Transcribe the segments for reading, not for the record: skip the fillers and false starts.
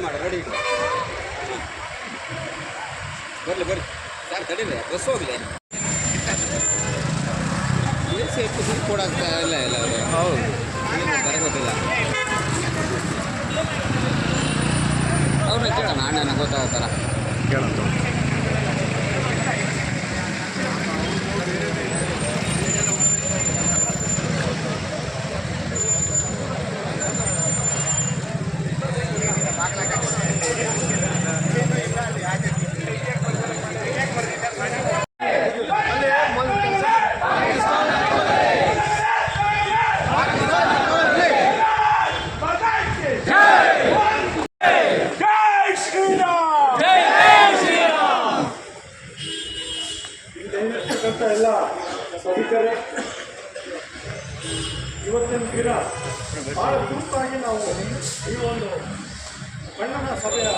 ಮಾಡಿ ರೆಡಿ ಬರಲಿ ಬರ್ರಿ ಸರ್ ತಡೀರಿ ಬಸ್ ಹೋಗಲಿ ಸೇಫ್ಟಿ ದುಡ್ಡು ಕೊಡೋಕ್ಕೆ ಇಲ್ಲ ಇಲ್ಲ ಅವರು ಹೌದು ಗೊತ್ತಿಲ್ಲ ಅವ್ರನ್ನ ಕೇಳೋಣ ಅಣ್ಣನ ಗೊತ್ತಾಗತ್ತಾರ ಕೇಳೋಣ. ಎಲ್ಲ ಸಭಿಕರೇ, ಇವತ್ತಿನ ದಿನ ಭಾಳ ತುರ್ತಾಗಿ ನಾವು ಈ ಒಂದು ಅಣ್ಣನ ಸಭೆಯ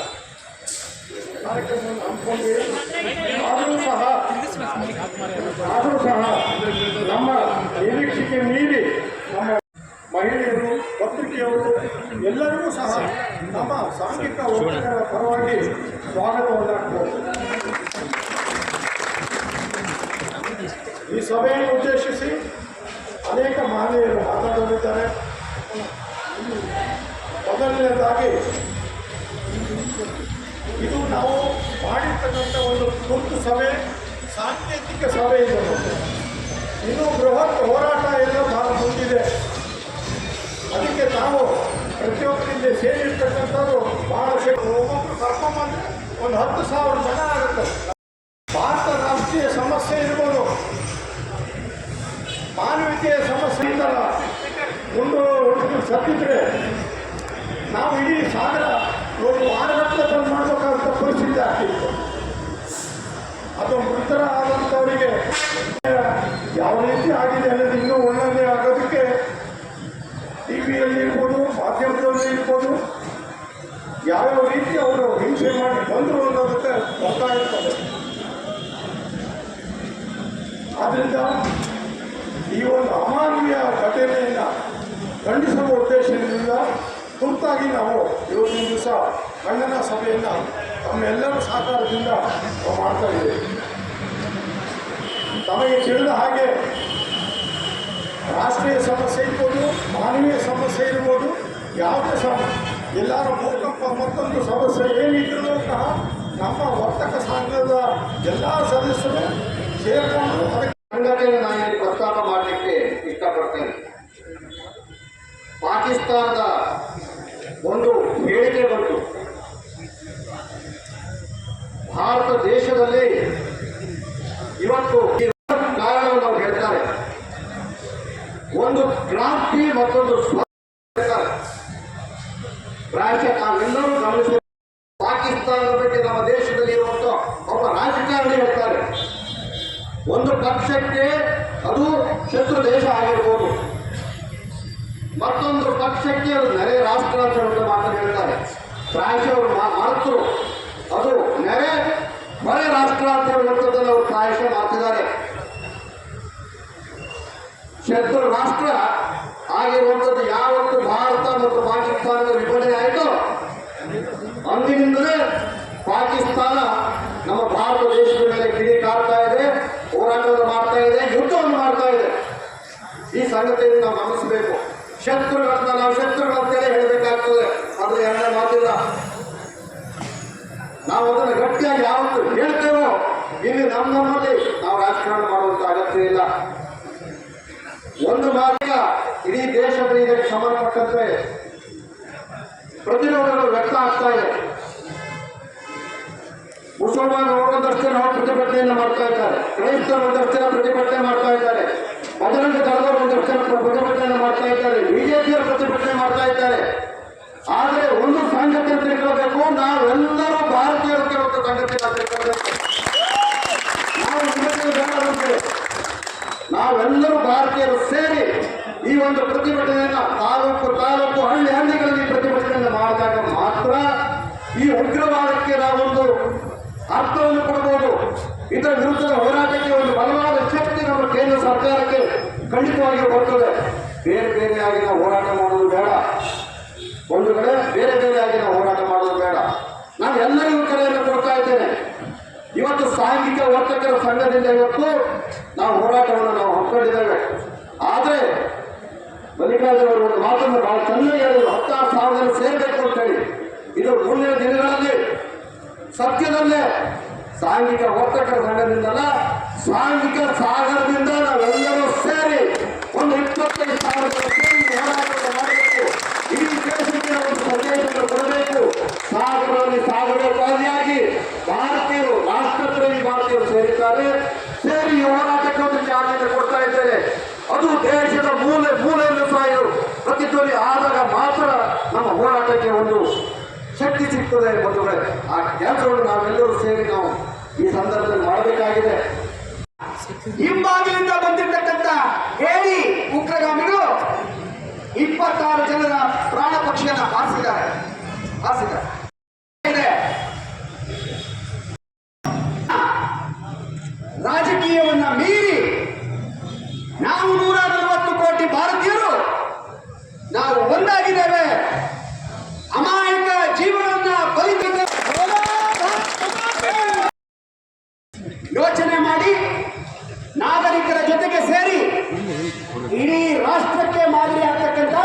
ಕಾರ್ಯಕ್ರಮವನ್ನು ಹಮ್ಮಿಕೊಂಡಿವಿ. ಆದರೂ ಸಹ ನಮ್ಮ ನಿರೀಕ್ಷೆಗೆ ಮೀರಿ ನಮ್ಮ ಮಹಿಳೆಯರು, ಪತ್ರಿಕೆಯವರು ಎಲ್ಲರಿಗೂ ಸಹ ನಮ್ಮ ಸಾಂಘಿಕ ಒಕ್ಕೂಟಗಳ ಪರವಾಗಿ ಸ್ವಾಗತವನ್ನು. ಈ ಸಭೆಯನ್ನು ಉದ್ದೇಶಿಸಿ ಅನೇಕ ಮಹನೀಯರು ಮಾತನಾಡಲಿದ್ದಾರೆ. ಮೊದಲನೇದಾಗಿ ಇದು ನಾವು ಮಾಡಿರ್ತಕ್ಕಂಥ ಒಂದು ತುರ್ತು ಸಭೆ, ಸಾಂಕೇತಿಕ ಸಭೆ. ಇದು ಇನ್ನೂ ಬೃಹತ್ ಹೋರಾಟ ಎಲ್ಲ ಭಾಳ ಮುಂದಿದೆ. ಅದಕ್ಕೆ ನಾವು ಪ್ರತಿಯೊಬ್ಬರಿಂದ ಸೇರಿರ್ತಕ್ಕಂಥದ್ದು ಭಾಳ ಒಬ್ಬೊಬ್ಬರು ಕರ್ಕೊಂಬಂದ್ರೆ ಒಂದು 10,000 ಜನ ಆಗುತ್ತೆ. ಭಾರತ ರಾಷ್ಟ್ರೀಯ ಸಮಸ್ಯೆ ಇರ್ಬೋದು, ಮಾನವೀಯತೆಯ ಸಮಸ್ಯೆಯಿಂದ ಒಂದು ಸತ್ತಿದ್ರೆ ನಾವು ಇಡೀ ಸಾಗರ ಒಂದು ವಾರಗಟ್ಟಲೆ ಬಂದು ಮಾಡಬೇಕಾದಂಥ ಪರಿಸ್ಥಿತಿ ಆಗ್ತಿತ್ತು. ಅದು ಮೃತರ ಆದಂಥವರಿಗೆ ಯಾವ ರೀತಿ ಆಗಿದೆ ಅನ್ನೋದು ಇನ್ನೂ ಒಳ್ಳೆಯದೇ ಆಗೋದಕ್ಕೆ ಟಿ ವಿಯಲ್ಲಿ ಇರ್ಬೋದು, ಮಾಧ್ಯಮದಲ್ಲಿ ಇರ್ಬೋದು, ಯಾವ್ಯಾವ ರೀತಿ ಅವರು ಹಿಂಸೆ ಮಾಡಿ ಬಂದರು ಅನ್ನೋದಕ್ಕೆ ಗೊತ್ತಾಗ್ತದೆ. ಆದ್ದರಿಂದ ಈ ಒಂದು ಅಮಾನವೀಯ ಘಟನೆಯನ್ನು ಖಂಡಿಸುವ ಉದ್ದೇಶದಿಂದ ತುರ್ತಾಗಿ ನಾವು ಇವತ್ತಿನ ದಿವಸ ಅಣ್ಣನ ಸಭೆಯನ್ನು ತಮ್ಮೆಲ್ಲರ ಸಹಕಾರದಿಂದ ನಾವು ಮಾಡ್ತಾ ಇದ್ದೇವೆ. ತಮಗೆ ತಿಳಿದ ಹಾಗೆ ರಾಷ್ಟ್ರೀಯ ಸಮಸ್ಯೆ ಇರ್ಬೋದು, ಮಾನವೀಯ ಸಮಸ್ಯೆ ಇರ್ಬೋದು, ಯಾವುದೇ ಎಲ್ಲರ ಭೂಕಂಪ ಮತ್ತೊಂದು ಸಮಸ್ಯೆ ಏನಿದ್ರೂ ಸಹ ನಮ್ಮ ವರ್ತಕ ಸಂಘದ ಎಲ್ಲ ಸದಸ್ಯರು ಸೇರಿಕೊಂಡು ಅದಕ್ಕೆ ಸಂಘಟನೆ ನಾನು ಇಲ್ಲಿ ಪ್ರಸ್ತಾಪ ಮಾಡಲಿಕ್ಕೆ ಇಷ್ಟಪಡ್ತೇನೆ. ಪಾಕಿಸ್ತಾನದ ಒಂದು ಹೇಳಿಕೆ ಬಂತು, ಭಾರತ ದೇಶದಲ್ಲಿ ಇವತ್ತು ಕಾರಣವನ್ನು ಅವರು ಹೇಳ್ತಾರೆ. ಒಂದು ಕ್ರಾಂತಿ ಮತ್ತೊಂದು ಹೇಳ್ತಾರೆ. ಪ್ರಾಯಶಃ ನಾವೆಲ್ಲರೂ ಗಮನಿಸಿ ಪಾಕಿಸ್ತಾನದ ಬಗ್ಗೆ ನಮ್ಮ ದೇಶದಲ್ಲಿ ಇರುವಂತ ಒಬ್ಬ ರಾಜಕಾರಣಿ ಹೇಳ್ತಾರೆ, ಒಂದು ಪಕ್ಷಕ್ಕೆ ಅದು ಶತ್ರು ದೇಶ ಆಗಿರ್ಬೋದು, ಮತ್ತೊಂದು ಪಕ್ಷಕ್ಕೆ ಅದು ನೆರೆ ರಾಷ್ಟ್ರ ಅಂತ ಹೇಳುವ ಮಾತನ್ನು ಹೇಳ್ತಾರೆ. ಪ್ರಾಯಶಃ ಅವರು ಮರೆತರು, ಅದು ನೆರೆ ಹೊರೆ ರಾಷ್ಟ್ರ ಅಂತ ಹೇಳುವಂಥದ್ದನ್ನು ಅವರು ಪ್ರಾಯಶಃ ಮಾಡ್ತಿದ್ದಾರೆ. ಶತ್ರು ರಾಷ್ಟ್ರ ಆಗಿರುವಂಥದ್ದು ಯಾವತ್ತು ಭಾರತ ಮತ್ತು ಪಾಕಿಸ್ತಾನದ ವಿಭಜನೆ ಆಯಿತು ಅಂದಿನಿಂದಲೇ ಪಾಕಿಸ್ತಾನ ನಮ್ಮ ಭಾರತ ದೇಶದ ಮೇಲೆ ಕಿಡಿ ಕಾಡ್ತಾ ಇದೆ, ಹೋರಾಟವನ್ನು ಮಾಡ್ತಾ ಇದೆ, ಯುದ್ಧವನ್ನು ಮಾಡ್ತಾ ಇದೆ. ಈ ಸಂಗತಿಯನ್ನು ನಾವು ಗಮನಿಸಬೇಕು. ಶತ್ರುಗಳಂತ ನಾವು ಶತ್ರುಗಳಂತೇಳಿ ಹೇಳಬೇಕಾಗ್ತದೆ, ಆದರೆ ಎರಡನೇ ಮಾತಿಲ್ಲ. ನಾವು ಅದನ್ನು ಗಟ್ಟಿಯಾಗಿ ಯಾವತ್ತು ಹೇಳ್ತೇವೋ ಇಲ್ಲಿ ನಮ್ಮಲ್ಲಿ ನಾವು ರಾಜಕಾರಣ ಮಾಡುವಂತ ಅಗತ್ಯ ಇಲ್ಲ. ಒಂದು ಮಾರ್ಗ ಇಡೀ ದೇಶದ ಇದಕ್ಕೆ ಸಂಬಂಧಪಟ್ಟಂತೆ ಪ್ರತಿರೋಧಗಳು ವ್ಯಕ್ತ ಆಗ್ತಾ ಇದೆ. ಮುಸಲ್ಮಾನರು ಒಂದಷ್ಟೇ ನಾವು ಪ್ರತಿಭಟನೆಯನ್ನು ಮಾಡ್ತಾ ಇದ್ದಾರೆ, ಕ್ರೈಸ್ತರು ಒಂದಷ್ಟೇ ಪ್ರತಿಭಟನೆ ಮಾಡ್ತಾ ಇದ್ದಾರೆ, ಬಜರಂಗ ದಳದವರು ಒಂದಷ್ಟೇ ಪ್ರತಿಭಟನೆಯನ್ನು ಮಾಡ್ತಾ ಇದ್ದಾರೆ, ಬಿಜೆಪಿಯವರು ಪ್ರತಿಭಟನೆ ಮಾಡ್ತಾ ಇದ್ದಾರೆ. ಆದರೆ ಒಂದು ಸಂಗತಿ ತಿಳ್ಕೋಬೇಕು, ನಾವೆಲ್ಲರೂ ಭಾರತೀಯರಿಗೆ ಒಂದು ಸಂಗತಿಯನ್ನು ತಿಳ್ಕೋಬೇಕು. ನಾವು ನಿಮಗೆ ಬೇಡದಂತೆ ನಾವೆಲ್ಲರೂ ಭಾರತೀಯರು ಸೇರಿ ಈ ಒಂದು ಪ್ರತಿಭಟನೆಯನ್ನ ತಾಲೂಕು ಹಳ್ಳಿಗಳಲ್ಲಿ ಪ್ರತಿಭಟನೆಯನ್ನು ಮಾಡಿದಾಗ ಮಾತ್ರ ಈ ಉಗ್ರವಾದಕ್ಕೆ ನಾವೊಂದು ಅರ್ಥವನ್ನು ಕೊಡಬಹುದು. ಇದರ ವಿರುದ್ಧದ ಹೋರಾಟಕ್ಕೆ ಒಂದು ಬಲವಾದ ಶಕ್ತಿ ನಮ್ಮ ಕೇಂದ್ರ ಸರ್ಕಾರಕ್ಕೆ ಖಂಡಿತವಾಗಿ ಬರ್ತದೆ. ಬೇರೆಯಾಗಿ ನಾವು ಹೋರಾಟ ಮಾಡೋದು ಬೇಡ, ಒಂದು ಕಡೆ ಬೇರೆಯಾಗಿ ನಾವು ಹೋರಾಟ ಮಾಡೋದು ಬೇಡ. ಎಲ್ಲರಿಗೂ ಕರೆಯನ್ನು ಕೊಡ್ತಾ ಇದ್ದೇನೆ. ಇವತ್ತು ಸಾಂಘಿಕ ವರ್ತಕರ ಸಂಘದಿಂದ ಇವತ್ತು ನಾವು ಹೋರಾಟವನ್ನು ನಾವು ಹಮ್ಮಿಕೊಂಡಿದ್ದೇವೆ. ಆದರೆ ಮಲ್ಲಿಕಾರ್ಜುನವರು ಒಂದು ಮಾತನ್ನು ಬಹಳ ಚೆನ್ನಾಗಿ ಹೇಳಿದರು, 16,000 ಸೇರಬೇಕು ಅಂತ ಹೇಳಿ. ಇದು ಮುಂದಿನ ದಿನಗಳಲ್ಲಿ ಸತ್ಯದಲ್ಲೇ ಸಾಂಘಿಕ ವರ್ತಕರ ಸಂಘದಿಂದಲ್ಲ, ಸಾಂಘಿಕ ಸಾಗರದಿಂದ ನಾವೆಲ್ಲರೂ ಸೇರಿ ಒಂದು 25,000 ಸೇರಿ ಹೋರಾಟವನ್ನು ಮಾಡಬೇಕು. ಇಡೀ ದೇಶಕ್ಕೆ ಒಂದು ಸಂದೇಶವನ್ನು ಕೊಡಬೇಕು. ಸಾಗರದಲ್ಲಿ ಸಾಗರೋಪಾದಿಯಾಗಿ ಭಾರತೀಯರು, ರಾಷ್ಟ್ರಪ್ರೇಮಿ ಭಾರತೀಯರು ಸೇರಿದ್ದಾರೆ. ಸೇರಿ ಈ ಹೋರಾಟಕ್ಕೆ ಒಂದು ಚಾಲನೆ ಕೊಡ್ತಾ ಇದ್ದೇನೆ. ಅದು ದೇಶದ ಮೂಲೆಯನ್ನು ಸಾಯು ಪ್ರತಿಧ್ವನಿ ಆದಾಗ ಮಾತ್ರ ನಮ್ಮ ಹೋರಾಟಕ್ಕೆ ಒಂದು ಶಕ್ತಿ ಸಿಗ್ತದೆ ಬಂಧುಗಳೇ. ಆ ಕೆಲಸವನ್ನು ನಾವೆಲ್ಲರೂ ಸೇರಿ ನಾವು ಈ ಸಂದರ್ಭದಲ್ಲಿ ಮಾಡಬೇಕಾಗಿದೆ. ಹಿಂಬಾಗಿಲಿಂದ ಬಂದಿರತಕ್ಕಂತ ಹೇಳಿ ಉಗ್ರಗಾಮಿಗಳು 26 ಜನರ ಪ್ರಾಣ ಪಕ್ಷಿಯನ್ನ ಹಾರಿಸಿದ್ದಾರೆ. ರಾಜಕೀಯವನ್ನ ಮೀರಿ ನಾವು 140 ಕೋಟಿ ಭಾರತೀಯರು ನಾವು ಒಂದಾಗಿದ್ದೇವೆ. ಅಮಾಯಕ ಜೀವನವನ್ನ ಬಲಿತಿದ್ದೇವೆ. ಯೋಚನೆ ಮಾಡಿ ನಾಗರಿಕರ ಜೊತೆಗೆ ಸೇರಿ ಇಡೀ ರಾಷ್ಟ್ರಕ್ಕೆ ಮಾದರಿ ಆಗ್ತಕ್ಕಂಥ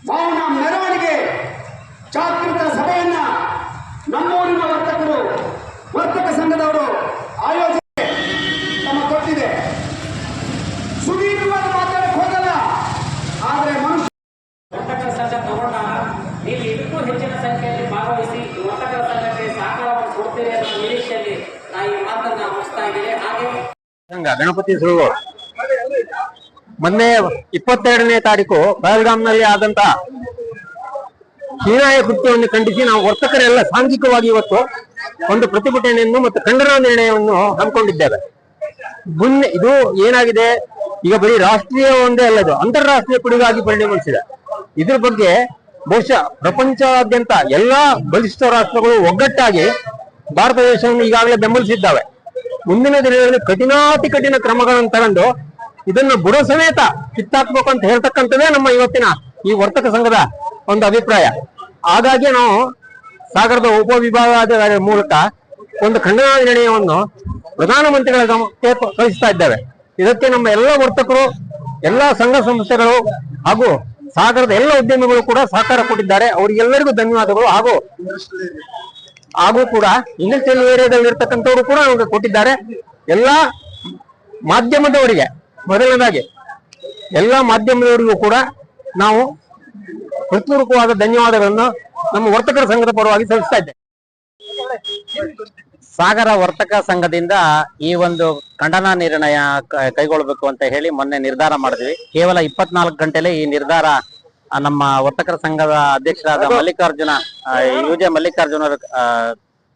ಮೌನ ಮೆರವಣಿಗೆ ಜಾಗೃತ ಸಭೆಯನ್ನ ನಮ್ಮೂರಿನ ವರ್ತಕ ಸಂಘದವರು ಆಯೋಜನೆ ತಮ್ಮ ಕೊಟ್ಟಿದೆ. ಸುದೀರ್ಘವಾದ ಮಾತಾಡಕ್ಕೆ ಹೋಗಲ್ಲ, ಆದರೆ ಮನುಷ್ಯ ವರ್ತಕರ ಸಂಘ ತಗೊಂಡಾಗ ನೀವು ಇದಕ್ಕೂ ಹೆಚ್ಚಿನ ಸಂಖ್ಯೆಯಲ್ಲಿ ಭಾಗವಹಿಸಿ ವರ್ತಕರ ಸಂಘಕ್ಕೆ ಸಹಕಾರವನ್ನು ಕೊಡ್ತೀರಿ ಅನ್ನೋ ನಿರೀಕ್ಷೆಯಲ್ಲಿ ನಾ ಈ ಮಾತನ್ನ ಮುಗಿಸ್ತಾ ಇದ್ದೇನೆ. ಹಾಗೆ ಸಂಘ ಗಣಪತಿ ಸುರಗೋಡು ಮೊನ್ನೆ 22ನೇ ತಾರೀಕು ಬೆಳಗಾಂನಲ್ಲಿ ಆದಂತ ಹೀನಾಯ ಕೃತ್ಯವನ್ನು ಖಂಡಿಸಿ ನಾವು ವರ್ತಕರೆಲ್ಲ ಸಾಂಘಿಕವಾಗಿ ಇವತ್ತು ಒಂದು ಪ್ರತಿಭಟನೆಯನ್ನು ಮತ್ತು ಖಂಡನಾ ನಿರ್ಣಯವನ್ನು ಹಮ್ಮಿಕೊಂಡಿದ್ದೇವೆ. ಇದು ಏನಾಗಿದೆ, ಈಗ ಬರೀ ರಾಷ್ಟ್ರೀಯ ಒಂದೇ ಅಲ್ಲದು ಅಂತಾರಾಷ್ಟ್ರೀಯ ಪಿಡುಗಾಗಿ ಪರಿಣಮಿಸಿದೆ. ಇದ್ರ ಬಗ್ಗೆ ಬಹುಶಃ ಪ್ರಪಂಚಾದ್ಯಂತ ಎಲ್ಲಾ ಬಲಿಷ್ಠ ರಾಷ್ಟ್ರಗಳು ಒಗ್ಗಟ್ಟಾಗಿ ಭಾರತ ದೇಶವನ್ನು ಈಗಾಗಲೇ ಬೆಂಬಲಿಸಿದ್ದಾವೆ. ಮುಂದಿನ ದಿನಗಳಲ್ಲಿ ಕಠಿಣಾತಿ ಕಠಿಣ ಕ್ರಮಗಳನ್ನು ತಗೊಂಡು ಇದನ್ನ ಬುಡ ಸಮೇತ ಕಿತ್ತಾಕ್ಬೇಕು ಅಂತ ಹೇಳ್ತಕ್ಕಂಥದ್ದೇ ನಮ್ಮ ಇವತ್ತಿನ ಈ ವರ್ತಕ ಸಂಘದ ಒಂದು ಅಭಿಪ್ರಾಯ. ಹಾಗಾಗಿ ನಾವು ಸಾಗರದ ಉಪವಿಭಾಗಾಧಿಕಾರಿ ಮೂಲಕ ಒಂದು ಖಂಡನಾ ನಿರ್ಣಯವನ್ನು ಪ್ರಧಾನಮಂತ್ರಿಗಳ ಗಮನಕ್ಕೆ ಕಳಿಸ್ತಾ ಇದ್ದೇವೆ. ಇದಕ್ಕೆ ನಮ್ಮ ಎಲ್ಲ ವರ್ತಕರು, ಎಲ್ಲ ಸಂಘ ಸಂಸ್ಥೆಗಳು ಹಾಗೂ ಸಾಗರದ ಎಲ್ಲ ಉದ್ಯಮಿಗಳು ಕೂಡ ಸಹಕಾರ ಕೊಟ್ಟಿದ್ದಾರೆ. ಅವರಿಗೆಲ್ಲರಿಗೂ ಧನ್ಯವಾದಗಳು. ಹಾಗೂ ಕೂಡ ಇಂಡಸ್ಟ್ರಿಯಲ್ ಏರಿಯಾದಲ್ಲಿ ಇರ್ತಕ್ಕಂಥವ್ರು ಕೂಡ ನಮಗೆ ಕೊಟ್ಟಿದ್ದಾರೆ. ಎಲ್ಲಾ ಮಾಧ್ಯಮದವರಿಗೆ, ಮೊದಲನೇದಾಗಿ ಎಲ್ಲಾ ಮಾಧ್ಯಮದವರಿಗೂ ಕೂಡ ನಾವು ಹೃತ್ಪೂರ್ವಕವಾದ ಧನ್ಯವಾದಗಳನ್ನು ನಮ್ಮ ವರ್ತಕರ ಸಂಘದ ಪರವಾಗಿ ಸಲ್ಲಿಸ್ತಾ ಇದ್ದೇವೆ. ಸಾಗರ ವರ್ತಕ ಸಂಘದಿಂದ ಈ ಒಂದು ಖಂಡನಾ ನಿರ್ಣಯ ಕೈಗೊಳ್ಳಬೇಕು ಅಂತ ಹೇಳಿ ಮೊನ್ನೆ ನಿರ್ಧಾರ ಮಾಡಿದ್ವಿ. ಕೇವಲ 24 ಗಂಟೆಲೆ ಈ ನಿರ್ಧಾರ ನಮ್ಮ ವರ್ತಕರ ಸಂಘದ ಅಧ್ಯಕ್ಷರಾದ ಯುಜೆ ಮಲ್ಲಿಕಾರ್ಜುನ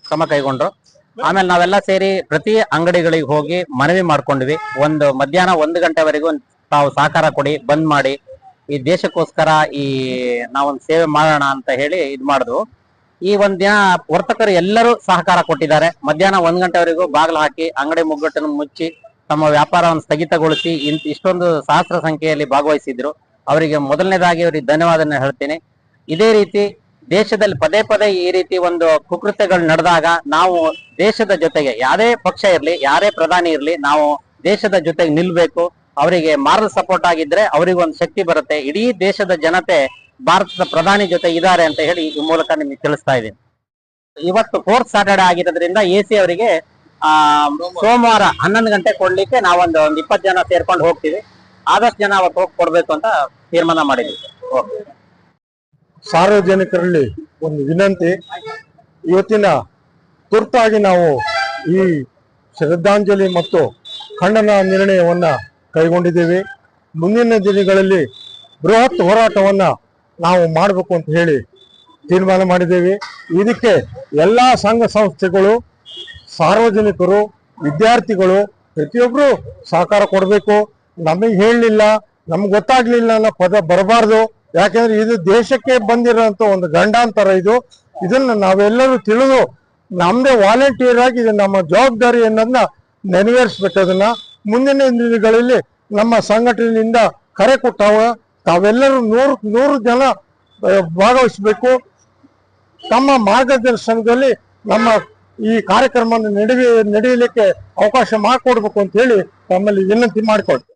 ಕ್ರಮ ಕೈಗೊಂಡ್ರು. ಆಮೇಲೆ ನಾವೆಲ್ಲ ಸೇರಿ ಪ್ರತಿ ಅಂಗಡಿಗಳಿಗೆ ಹೋಗಿ ಮನವಿ ಮಾಡ್ಕೊಂಡ್ವಿ. ಮಧ್ಯಾಹ್ನ 1 ಗಂಟೆವರೆಗೂ ತಾವು ಸಹಕಾರ ಕೊಡಿ, ಬಂದ್ ಮಾಡಿ, ಈ ದೇಶಕ್ಕೋಸ್ಕರ ನಾವೊಂದು ಸೇವೆ ಮಾಡೋಣ ಅಂತ ಹೇಳಿ ಇದ್ ಮಾಡಿದ್ವು. ಈ ದಿನ ವರ್ತಕರು ಎಲ್ಲರೂ ಸಹಕಾರ ಕೊಟ್ಟಿದ್ದಾರೆ. ಮಧ್ಯಾಹ್ನ 1 ಗಂಟೆವರೆಗೂ ಬಾಗಿಲು ಹಾಕಿ ಅಂಗಡಿ ಮುಗ್ಗಟ್ಟನ್ನು ಮುಚ್ಚಿ ತಮ್ಮ ವ್ಯಾಪಾರವನ್ನು ಸ್ಥಗಿತಗೊಳಿಸಿ ಇಷ್ಟೊಂದು ಸಹಸ್ರ ಸಂಖ್ಯೆಯಲ್ಲಿ ಭಾಗವಹಿಸಿದ್ರು. ಅವರಿಗೆ ಮೊದಲನೇದಾಗಿ ಅವರಿಗೆ ಧನ್ಯವಾದ ಹೇಳ್ತೀನಿ. ಇದೇ ರೀತಿ ದೇಶದಲ್ಲಿ ಪದೇ ಪದೇ ಈ ರೀತಿ ಒಂದು ಕುಕೃತ್ಯಗಳು ನಡೆದಾಗ ನಾವು ದೇಶದ ಜೊತೆಗೆ, ಯಾರೇ ಪಕ್ಷ ಇರ್ಲಿ, ಯಾರೇ ಪ್ರಧಾನಿ ಇರ್ಲಿ, ನಾವು ದೇಶದ ಜೊತೆಗೆ ನಿಲ್ಬೇಕು. ಅವರಿಗೆ ಮಾರಲ್ ಸಪೋರ್ಟ್ ಆಗಿದ್ರೆ ಅವರಿಗೊಂದು ಶಕ್ತಿ ಬರುತ್ತೆ. ಇಡೀ ದೇಶದ ಜನತೆ ಭಾರತದ ಪ್ರಧಾನಿ ಜೊತೆ ಇದ್ದಾರೆ ಅಂತ ಹೇಳಿ ಈ ಮೂಲಕ ನಿಮಗೆ ತಿಳಿಸ್ತಾ ಇದ್ದೀನಿ. ಇವತ್ತು 4th ಸ್ಯಾಟರ್ಡೆ ಆಗಿರೋದ್ರಿಂದ AC ಅವರಿಗೆ ಸೋಮವಾರ 11 ಗಂಟೆ ಕೊಡ್ಲಿಕ್ಕೆ ನಾವೊಂದು 20 ಜನ ಸೇರ್ಕೊಂಡು ಹೋಗ್ತೀವಿ. ಆದಷ್ಟು ಜನ ಅವತ್ತು ಹೋಗಿ ಕೊಡ್ಬೇಕು ಅಂತ ತೀರ್ಮಾನ ಮಾಡಿದ್ವಿ. ಸಾರ್ವಜನಿಕರಲ್ಲಿ ಒಂದು ವಿನಂತಿ, ಇವತ್ತಿನ ತುರ್ತಾಗಿ ನಾವು ಈ ಶ್ರದ್ಧಾಂಜಲಿ ಮತ್ತು ಖಂಡನಾ ನಿರ್ಣಯವನ್ನ ಕೈಗೊಂಡಿದ್ದೇವೆ. ಮುಂದಿನ ದಿನಗಳಲ್ಲಿ ಬೃಹತ್ ಹೋರಾಟವನ್ನ ನಾವು ಮಾಡಬೇಕು ಅಂತ ಹೇಳಿ ತೀರ್ಮಾನ ಮಾಡಿದ್ದೇವೆ. ಇದಕ್ಕೆ ಎಲ್ಲ ಸಂಘ ಸಂಸ್ಥೆಗಳು, ಸಾರ್ವಜನಿಕರು, ವಿದ್ಯಾರ್ಥಿಗಳು ಪ್ರತಿಯೊಬ್ಬರು ಸಹಕಾರ ಕೊಡಬೇಕು. ನಮಗೆ ಹೇಳಲಿಲ್ಲ, ನಮ್ಗೆ ಗೊತ್ತಾಗ್ಲಿಲ್ಲ ಅನ್ನೋ ಪದ ಬರಬಾರ್ದು. ಯಾಕೆಂದ್ರೆ ಇದು ದೇಶಕ್ಕೆ ಬಂದಿರೋಂಥ ಒಂದು ಗಂಡಾಂತರ. ಇದನ್ನ ನಾವೆಲ್ಲರೂ ತಿಳಿದು ನಮ್ದೇ ವಾಲಂಟಿಯರ್ ಆಗಿ ಇದು ನಮ್ಮ ಜವಾಬ್ದಾರಿ ಅನ್ನೋದನ್ನ ನೆರವೇರಿಸ್ಬೇಕದನ್ನ. ಮುಂದಿನ ದಿನಗಳಲ್ಲಿ ನಮ್ಮ ಸಂಘಟನೆಯಿಂದ ಕರೆ ಕೊಟ್ಟಾವ ತಾವೆಲ್ಲರೂ 100 ಜನ ಭಾಗವಹಿಸಬೇಕು. ತಮ್ಮ ಮಾರ್ಗದರ್ಶನದಲ್ಲಿ ನಮ್ಮ ಈ ಕಾರ್ಯಕ್ರಮವನ್ನು ನಡೆಯಲಿಕ್ಕೆ ಅವಕಾಶ ಮಾಡಿಕೊಡ್ಬೇಕು ಅಂತ ಹೇಳಿ ತಮ್ಮಲ್ಲಿ ವಿನಂತಿ ಮಾಡಿಕೊಡ್ತೇವೆ.